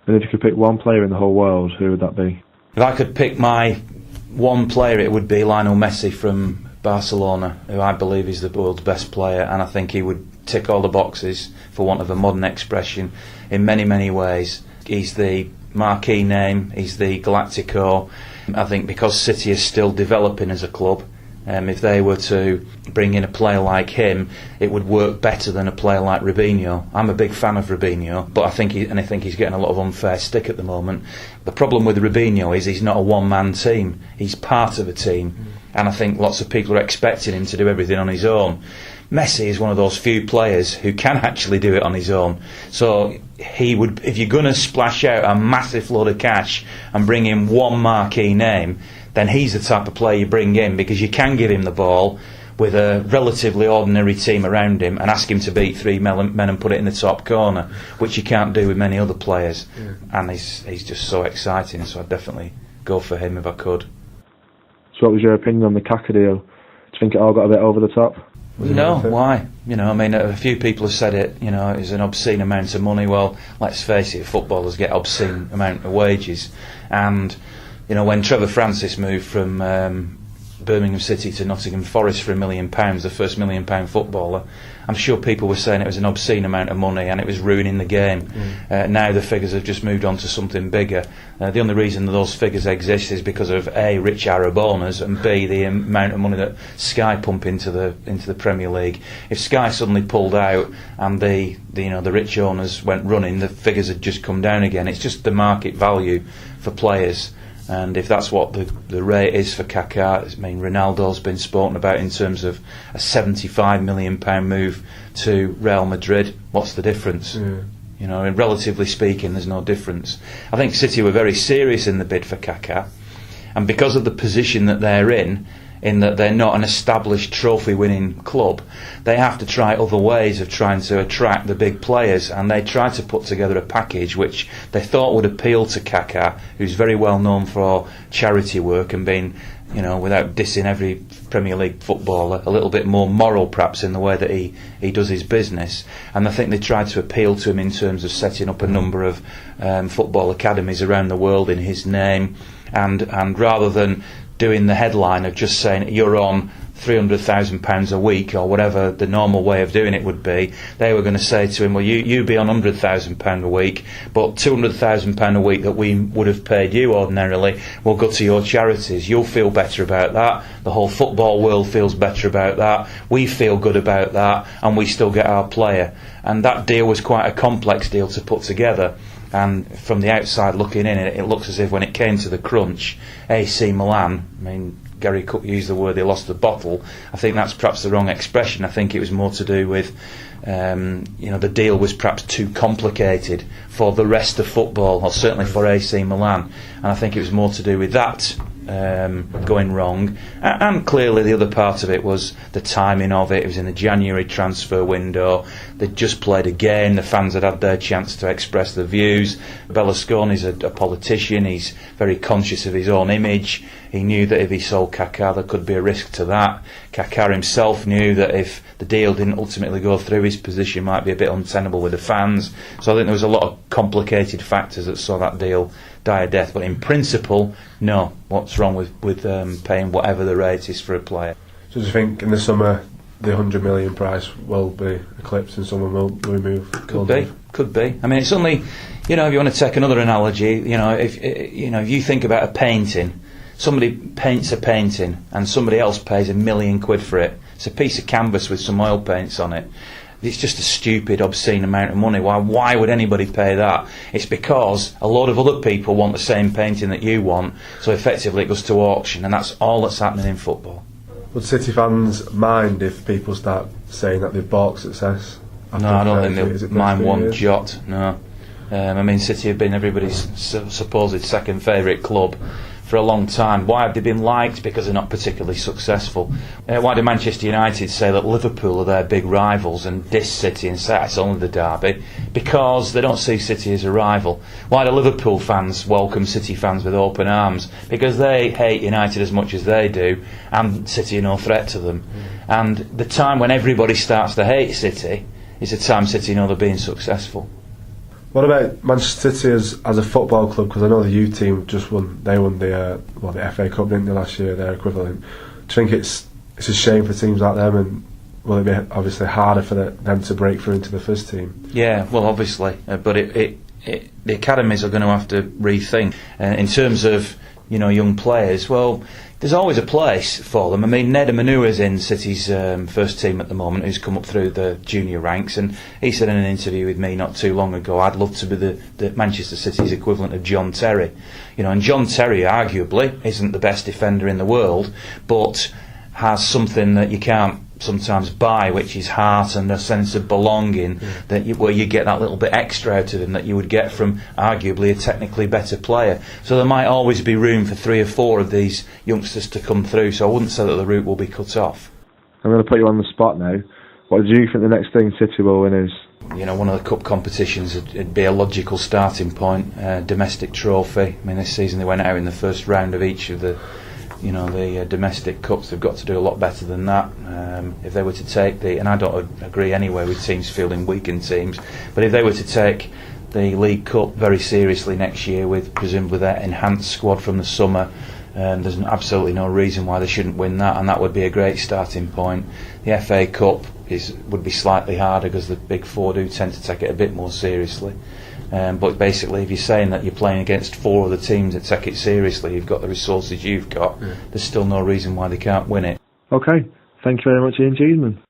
And if you could pick one player in the whole world, who would that be? If I could pick my one player, it would be Lionel Messi from Barcelona, who I believe is the world's best player, and I think he would tick all the boxes, for want of a modern expression, in many, many ways. He's the marquee name, he's the Galactico. I think because City is still developing as a club, if they were to bring in a player like him, it would work better than a player like Robinho. I'm a big fan of Robinho, but I think he's getting a lot of unfair stick at the moment. The problem with Robinho is he's not a one-man team. He's part of a team, and I think lots of people are expecting him to do everything on his own. Messi is one of those few players who can actually do it on his own. So he would, if you're going to splash out a massive load of cash and bring in one marquee name, then he's the type of player you bring in, because you can give him the ball with a relatively ordinary team around him and ask him to beat three men and put it in the top corner, which you can't do with many other players. And he's just so exciting, so I'd definitely go for him if I could. So what was your opinion on the Kaká deal? Do you think it all got a bit over the top? No, why? I mean, a few people have said it, it's an obscene amount of money. Well, let's face it, footballers get obscene amount of wages. And, when Trevor Francis moved from Birmingham City to Nottingham Forest for £1 million, the first £1 million footballer, I'm sure people were saying it was an obscene amount of money and it was ruining the game. Now the figures have just moved on to something bigger. The only reason that those figures exist is because of A, rich Arab owners, and B, the amount of money that Sky pump into the Premier League. If Sky suddenly pulled out and the rich owners went running, the figures had just come down again. It's just the market value for players. And if that's what the rate is for Kaká, I mean, Ronaldo's been spoken about in terms of a £75 million move to Real Madrid. What's the difference? Relatively speaking, there's no difference. I think City were very serious in the bid for Kaká, and because of the position that they're in that they're not an established trophy-winning club, they have to try other ways of trying to attract the big players, and they tried to put together a package which they thought would appeal to Kaká, who's very well known for charity work and being, without dissing every Premier League footballer, a little bit more moral perhaps in the way that he does his business. And I think they tried to appeal to him in terms of setting up a number of football academies around the world in his name, and rather than doing the headline of just saying you're on £300,000 a week or whatever the normal way of doing it would be, they were going to say to him, well, you be on £100,000 a week, but £200,000 a week that we would have paid you ordinarily will go to your charities. You'll feel better about that. The whole football world feels better about that. We feel good about that, and we still get our player. And that deal was quite a complex deal to put together. And from the outside looking in, it looks as if when it came to the crunch, AC Milan, I mean, Gary Cook used the word they lost the bottle. I think that's perhaps the wrong expression. I think it was more to do with, the deal was perhaps too complicated for the rest of football, or certainly for AC Milan. And I think it was more to do with that going wrong. And clearly the other part of it was the timing of it. It was in the January transfer window. They'd just played a game. The fans had had their chance to express their views. Berlusconi's a politician. He's very conscious of his own image. He knew that if he sold Kaká, there could be a risk to that. Kaká himself knew that if the deal didn't ultimately go through, his position might be a bit untenable with the fans. So I think there was a lot of complicated factors that saw that deal die a death. But in principle, no. What's wrong with paying whatever the rate is for a player? So do you think in the summer the £100 million price will be eclipsed and someone will remove? Could be. I mean, it's only, if you want to take another analogy, if you think about a painting, somebody paints a painting and somebody else pays £1 million for it. It's a piece of canvas with some oil paints on it. It's just a stupid, obscene amount of money. Why would anybody pay that? It's because a lot of other people want the same painting that you want, so effectively it goes to auction, and that's all that's happening in football. Would City fans mind if people start saying that they've bought success? No, I don't think they'll mind one jot, no. I mean, City have been everybody's supposed second favourite club for a long time. Why have they been liked? Because they're not particularly successful. Why do Manchester United say that Liverpool are their big rivals and diss City and say it's only the derby? Because they don't see City as a rival. Why do Liverpool fans welcome City fans with open arms? Because they hate United as much as they do, and City are no threat to them. And the time when everybody starts to hate City is the time City know they're being successful. What about Manchester City as a football club? Because I know the U team just won. They won the FA Cup, didn't they, last year? Their equivalent. Do you think it's a shame for teams like them, and will it be obviously harder for them to break through into the first team? Yeah, well, obviously, but the academies are going to have to rethink in terms of young players. Well, there's always a place for them. I mean, Ned Manua's in City's first team at the moment, who's come up through the junior ranks, and he said in an interview with me not too long ago, I'd love to be the Manchester City's equivalent of John Terry. And John Terry arguably isn't the best defender in the world, but has something that you can't sometimes buy, which is heart and a sense of belonging, where you get that little bit extra out of him that you would get from arguably a technically better player. So there might always be room for 3 or 4 of these youngsters to come through, so I wouldn't say that the route will be cut off. I'm going to put you on the spot now. What do you think the next thing City will win is? One of the cup competitions would be a logical starting point. Domestic trophy. I mean, this season they went out in the first round of each of the domestic cups. They've got to do a lot better than that. If they were to take and I don't agree anyway with teams fielding weakened teams, but if they were to take the League Cup very seriously next year with presumably their enhanced squad from the summer, there's absolutely no reason why they shouldn't win that, and that would be a great starting point. The FA Cup would be slightly harder because the Big Four do tend to take it a bit more seriously. But basically, if you're saying that you're playing against 4 other teams that take it seriously, you've got the resources you've got, there's still no reason why they can't win it. Okay, thank you very much, Ian Cheeseman.